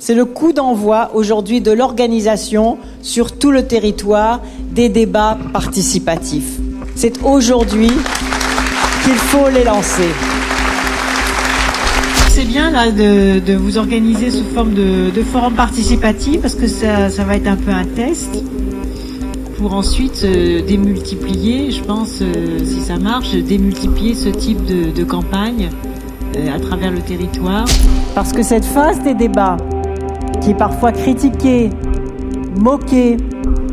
c'est le coup d'envoi aujourd'hui de l'organisation sur tout le territoire des débats participatifs. C'est aujourd'hui qu'il faut les lancer. C'est bien là de vous organiser sous forme de forum participatif parce que ça va être un peu un test pour ensuite démultiplier, je pense, si ça marche, démultiplier ce type de campagne à travers le territoire. Parce que cette phase des débats, qui est parfois critiquée, moquée,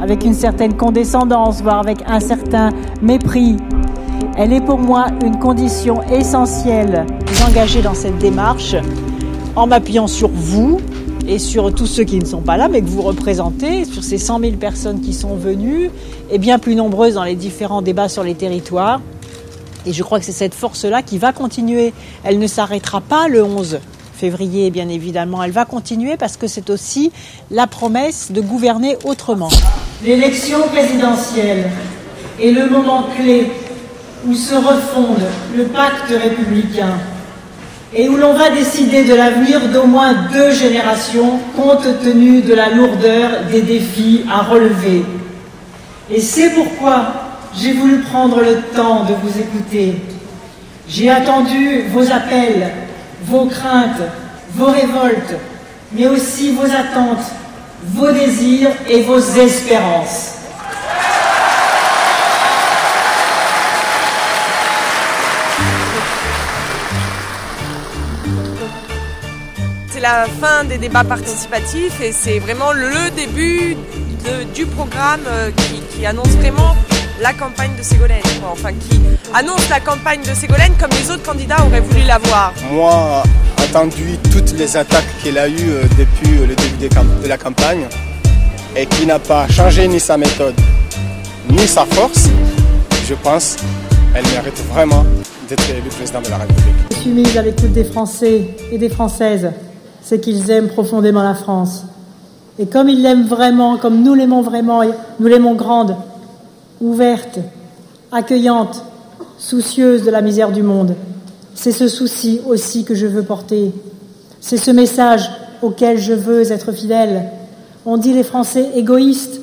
avec une certaine condescendance, voire avec un certain mépris, elle est pour moi une condition essentielle de vous engager dans cette démarche en m'appuyant sur vous et sur tous ceux qui ne sont pas là, mais que vous représentez, sur ces 100 000 personnes qui sont venues et bien plus nombreuses dans les différents débats sur les territoires. Et je crois que c'est cette force-là qui va continuer. Elle ne s'arrêtera pas le 11 février, bien évidemment. Elle va continuer parce que c'est aussi la promesse de gouverner autrement. L'élection présidentielle est le moment clé où se refonde le pacte républicain et où l'on va décider de l'avenir d'au moins 2 générations compte tenu de la lourdeur des défis à relever. Et c'est pourquoi j'ai voulu prendre le temps de vous écouter. J'ai attendu vos appels, vos craintes, vos révoltes, mais aussi vos attentes, vos désirs et vos espérances. C'est la fin des débats participatifs et c'est vraiment le début du programme qui annonce vraiment la campagne de Ségolène, enfin qui annonce la campagne de Ségolène comme les autres candidats auraient voulu la voir. Moi, attendu toutes les attaques qu'elle a eues depuis le début de la campagne et qui n'a pas changé ni sa méthode ni sa force, je pense qu'elle mérite vraiment d'être élue président de la République. Je suis mise à l'écoute des Français et des Françaises, c'est qu'ils aiment profondément la France. Et comme ils l'aiment vraiment, comme nous l'aimons vraiment, nous l'aimons grande, ouverte, accueillante, soucieuse de la misère du monde. C'est ce souci aussi que je veux porter. C'est ce message auquel je veux être fidèle. On dit les Français égoïstes,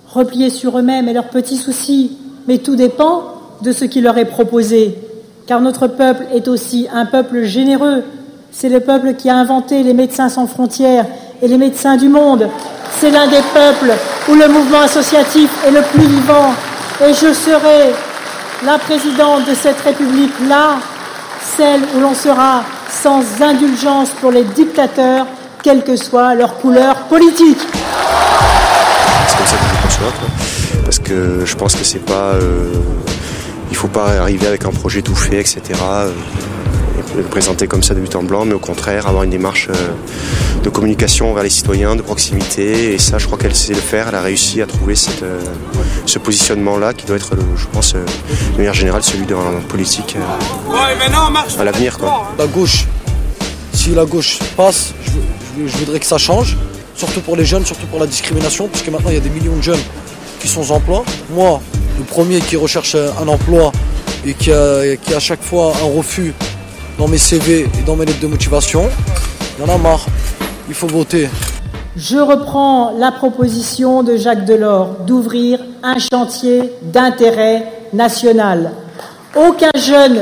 repliés sur eux-mêmes et leurs petits soucis, mais tout dépend de ce qui leur est proposé. Car notre peuple est aussi un peuple généreux. C'est le peuple qui a inventé les médecins sans frontières et les médecins du monde. C'est l'un des peuples où le mouvement associatif est le plus vivant. Et je serai la présidente de cette République-là, celle où l'on sera sans indulgence pour les dictateurs, quelle que soit leur couleur politique. C'est comme ça que je conçois, parce que je pense que c'est pas, il faut pas arriver avec un projet tout fait, etc. Et le présenter comme ça de but en blanc, mais au contraire avoir une démarche de communication vers les citoyens, de proximité. Et ça, je crois qu'elle sait le faire. Elle a réussi à trouver ce positionnement-là qui doit être, je pense, de manière générale, celui d'un politique à l'avenir, quoi. La gauche, si la gauche passe, je voudrais que ça change, surtout pour les jeunes, surtout pour la discrimination, puisque maintenant il y a des millions de jeunes qui sont sans emploi. Moi, le premier qui recherche un emploi et qui a à chaque fois un refus dans mes CV et dans mes lettres de motivation, il y en a marre, il faut voter. Je reprends la proposition de Jacques Delors d'ouvrir un chantier d'intérêt national. Aucun jeune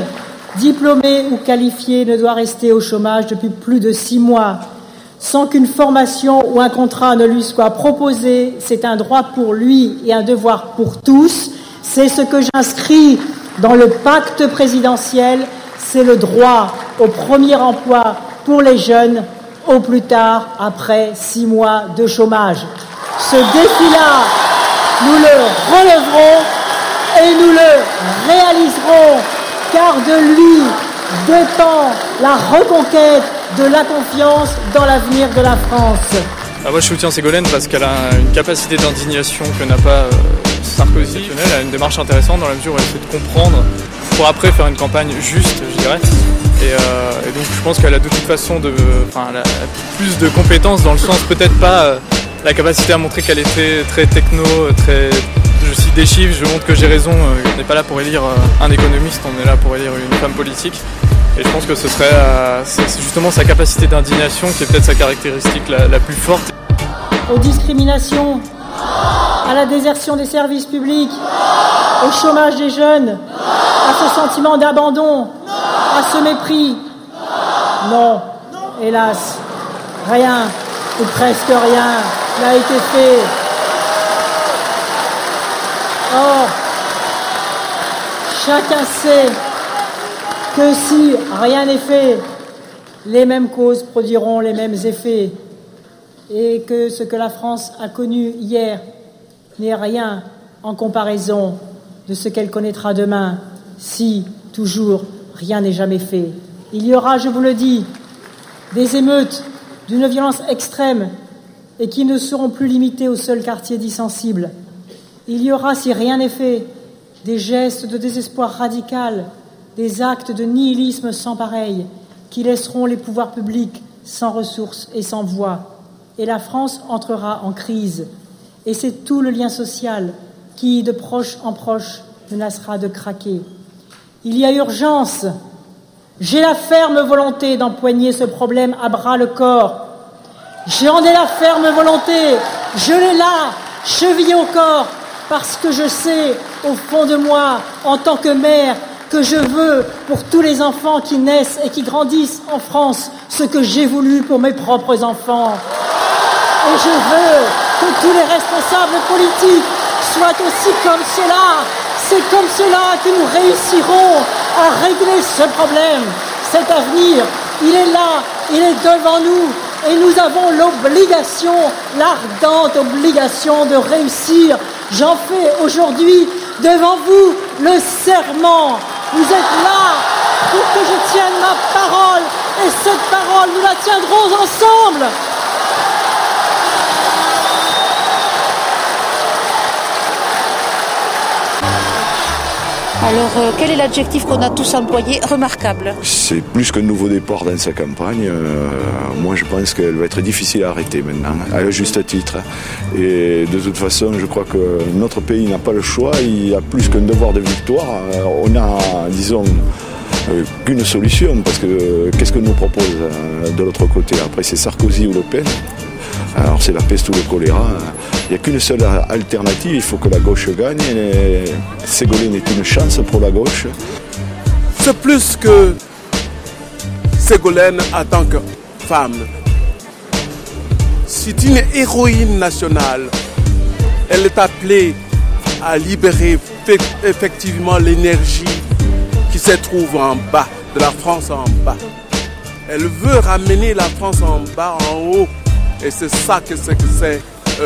diplômé ou qualifié ne doit rester au chômage depuis plus de 6 mois sans qu'une formation ou un contrat ne lui soit proposé. C'est un droit pour lui et un devoir pour tous. C'est ce que j'inscris dans le pacte présidentiel. C'est le droit au premier emploi pour les jeunes, au plus tard après 6 mois de chômage. Ce défi-là, nous le relèverons et nous le réaliserons, car de lui dépend la reconquête de la confiance dans l'avenir de la France. Moi je soutiens Ségolène parce qu'elle a une capacité d'indignation que n'a pas Sarkozy. Elle a une démarche intéressante dans la mesure où elle essaie de comprendre pour après faire une campagne juste, je dirais. Et donc je pense qu'elle a de toute façon elle a plus de compétences dans le sens peut-être pas la capacité à montrer qu'elle était très techno, très... Je cite des chiffres, je montre que j'ai raison, on n'est pas là pour élire un économiste, on est là pour élire une femme politique. Et je pense que ce serait c'est justement sa capacité d'indignation qui est peut-être sa caractéristique la plus forte. Aux discriminations, à la désertion des services publics, au chômage des jeunes, à ce sentiment d'abandon, à ce mépris. Non, hélas, rien, ou presque rien, n'a été fait. Or, chacun sait que si rien n'est fait, les mêmes causes produiront les mêmes effets, et que ce que la France a connu hier n'est rien en comparaison de ce qu'elle connaîtra demain, si, toujours, rien n'est jamais fait. Il y aura, je vous le dis, des émeutes d'une violence extrême et qui ne seront plus limitées au seul quartier dit sensible. Il y aura, si rien n'est fait, des gestes de désespoir radical, des actes de nihilisme sans pareil, qui laisseront les pouvoirs publics sans ressources et sans voix. Et la France entrera en crise. Et c'est tout le lien social qui, de proche en proche, menacera de craquer. Il y a urgence. J'ai la ferme volonté d'empoigner ce problème à bras-le-corps. J'en ai la ferme volonté. Je l'ai là, chevillé au corps, parce que je sais, au fond de moi, en tant que mère, que je veux pour tous les enfants qui naissent et qui grandissent en France ce que j'ai voulu pour mes propres enfants. Et je veux que tous les responsables politiques soient aussi comme cela. C'est comme cela que nous réussirons à régler ce problème. Cet avenir, il est là, il est devant nous. Et nous avons l'obligation, l'ardente obligation de réussir. J'en fais aujourd'hui devant vous le serment. Vous êtes là pour que je tienne ma parole. Et cette parole, nous la tiendrons ensemble. Alors, quel est l'adjectif qu'on a tous employé? Remarquable. C'est plus qu'un nouveau départ dans sa campagne. Moi, je pense qu'elle va être difficile à arrêter maintenant, à juste titre. Et de toute façon, je crois que notre pays n'a pas le choix. Il y a plus qu'un devoir de victoire. On a, disons, qu'une solution, parce que qu'est-ce que nous propose de l'autre côté? Après, c'est Sarkozy ou Le Pen. Alors c'est la peste ou le choléra. Il n'y a qu'une seule alternative, il faut que la gauche gagne. Et Ségolène est une chance pour la gauche. C'est plus que Ségolène en tant que femme. C'est une héroïne nationale. Elle est appelée à libérer effectivement l'énergie qui se trouve en bas, de la France en bas. Elle veut ramener la France en bas, en haut. Et c'est ça que c'est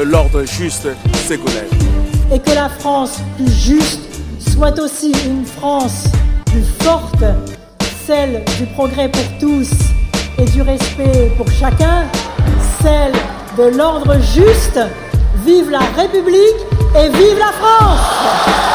l'ordre juste Ségolène. Et que la France plus juste soit aussi une France plus forte, celle du progrès pour tous et du respect pour chacun, celle de l'ordre juste. Vive la République et vive la France!